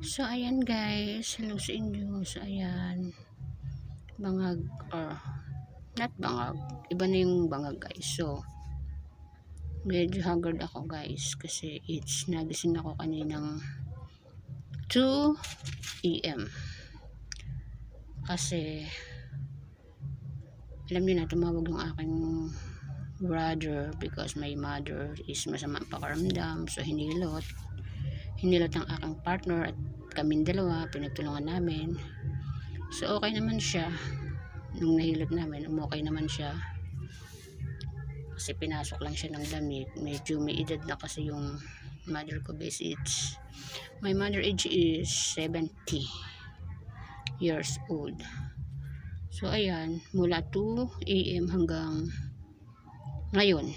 So, ayan guys. Hello sa inyo. So, ayan. Bangag, or not bangag. Iba na yung bangag guys. So, medyo haggard ako guys. Kasi nagising ako kaninang 2 AM. Kasi, alam niyo na, tumawag yung aking brother because my mother is masama ang pakaramdam. So, hinilot ang aking partner at kaming dalawa, pinagtulungan namin. So, okay naman siya. Nung nahilot namin, umokay naman siya. Kasi pinasok lang siya ng damit. Medyo may edad na kasi yung mother ko guys. My mother age is 70 years old. So, ayan. Mula 2 AM hanggang ngayon.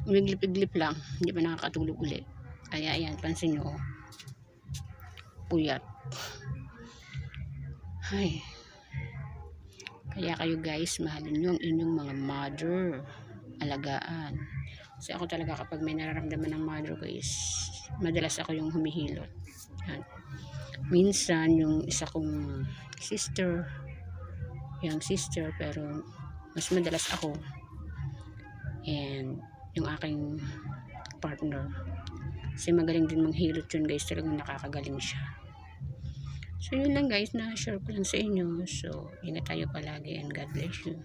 Umiglip-iglip lang. Hindi pa nakakatulog ulit. Kaya, ayan. Pansin nyo. Puyat. Ay. Kaya kayo guys, mahalin nyo ang inyong mga mother. Alagaan. Kasi ako talaga kapag may nararamdaman ng mother ko is madalas ako yung humihilot. Yan. Minsan yung isa kong sister, young sister, pero mas madalas ako. And yung aking partner. Kasi magaling din manghilot yun guys. Talagang nakakagaling siya. So, yun lang guys, na-share ko lang sa inyo. So, ingat tayo palagi and God bless you.